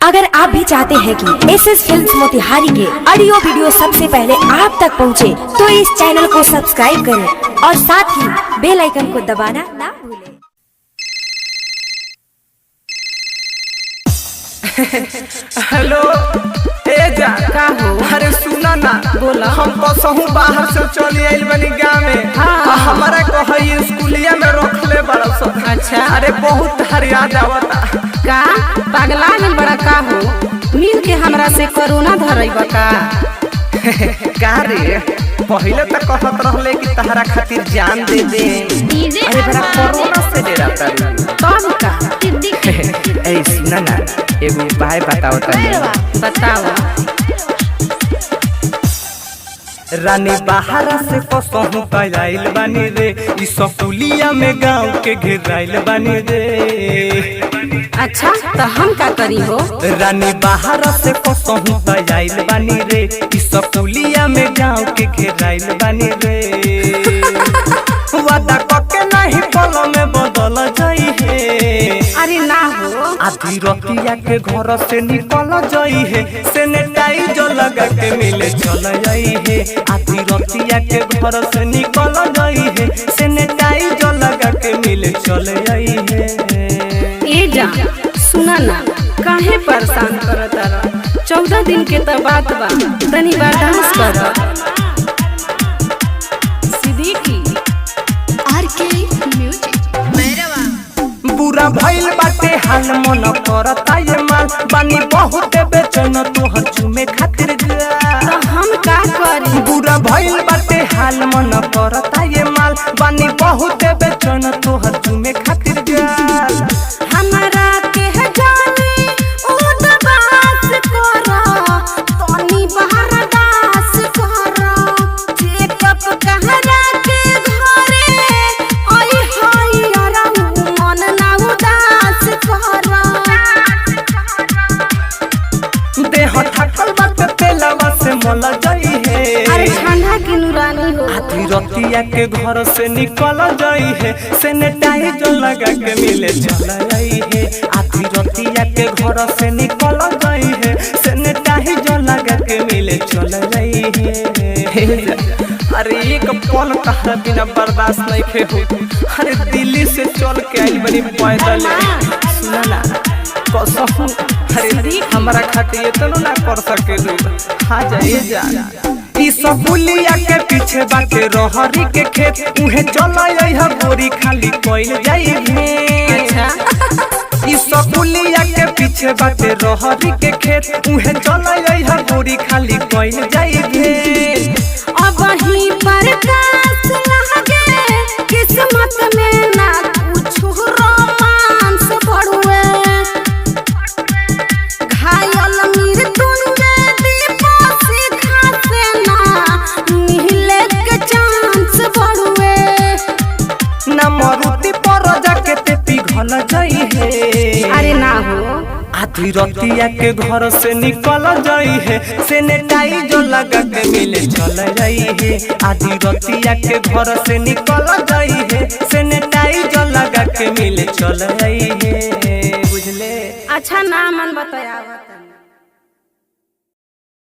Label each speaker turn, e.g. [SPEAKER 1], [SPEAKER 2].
[SPEAKER 1] अगर आप भी चाहते हैं कि एसएस फिल्म्स मोतिहारी के ऑडियो वीडियो सबसे पहले आप तक पहुंचे, तो इस चैनल को सब्सक्राइब करें और साथ ही बेल आइकन को दबाना ना भूलें।
[SPEAKER 2] हेलो जा का हो? अरे सुना ना, बोला हम कसहू बाहर से चली आइल बनी गाँव में। हमारा कहीं स्कूलिया में रखले बड़ा सब। अच्छा, अरे बहुत याद आवता।
[SPEAKER 3] का पगला में बड़ा का हो? मिल के हमरा से कोरोना धरइबा का?
[SPEAKER 2] का रे, पहले तो कहत रहले कि तहरा खातिर जान दे दे। अरे बड़ा कोरोना से डरता रे।
[SPEAKER 3] तब का
[SPEAKER 2] ए सुना ना, एगो उपाय बताओ तनी।
[SPEAKER 3] बताओ।
[SPEAKER 2] रानी बाहर से कसहू आइल बानी रे, ई स्कूलिया में गाँव के घेराइल बानी रे।
[SPEAKER 3] अच्छा, तो हम का करी हो?
[SPEAKER 2] रानी बाहर से कसहू आइल बानी रे, ई स्कूलिया में गाँव के घेराइल बानी रे। वादा करके नहीं पल में बदल जाई है।
[SPEAKER 3] अरे ना हो,
[SPEAKER 2] आधी रतिया के घर से निकल जाई है, सैनिटाइजर लगा के मिले चल जाई है। आधी रतिया के घर से निकल जाई है, सैनिटाइजर लगा के मिले चल जाई है।
[SPEAKER 3] ए जा सुना ना, काहे परेशान करत रहा? 14 दिन के तो बात बा, तनी बर्दाश्त कर।
[SPEAKER 2] बुरा भइल बाटे हाल, मन करता ये माल बानी बहुत बेचैन तोहर चुमे खातिर जा।
[SPEAKER 3] तो हम का करी?
[SPEAKER 2] बुरा भइल बाटे हाल, मन करता ये माल बानी बहुत बेचैन तोहर चुमे खातिर जा।
[SPEAKER 3] हमरा के जानी उदास करा, तनी बर्दाश्त करा। चेकअप कहरा के घरे आई हाय यारा, मन ना उदास करा।
[SPEAKER 2] देह थकल बाटे तेलवा से मल जाई है।
[SPEAKER 3] अरे ठंडा के नुरानी हो।
[SPEAKER 2] आधी रतिया के घर से निकल जाई है, सैनिटाइजर लगा के मिले चल जाई है। आधी रतिया के घर से निकल जाई है, सैनिटाइजर लगा के मिले चल जाई है। अरे एक पल तहरा बिना बर्दाश्त नहीं खे हो। अरे दिल्ली से चल के आइल बनी पैदल। सुना ना कसहू, अरे हमारा खातिर इतना ना कर सके। हाँ जाइए जा, ई स्कूलिया के पीछे बाटे रहरी के खेत, उहे चल है गोरी खाली कोइल जाई में।
[SPEAKER 3] अच्छा,
[SPEAKER 2] ई स्कूलिया के पीछे बाटे रहरी के खेत, उहे चल है गोरी खाली कोइल जाई में।
[SPEAKER 3] अब ही प्रकाश लगे, किस्मत में ना कुछ रोमांस बढ़ुए। घायल मृत्युंजय दीपा से खासे ना मिले के चांस बढ़ुए।
[SPEAKER 2] ना मरुति पर जाके ते पिघल जाई है।
[SPEAKER 3] अरे ना हो,
[SPEAKER 2] आधी रतिया के घर से निकल जाई है, सैनिटाइजर लगा के मिले चल जाई है। आधी रतिया के घर से निकल जाई है, सैनिटाइजर लगा के मिले चल जाई है। बुझले?
[SPEAKER 3] अच्छा ना मन बताया।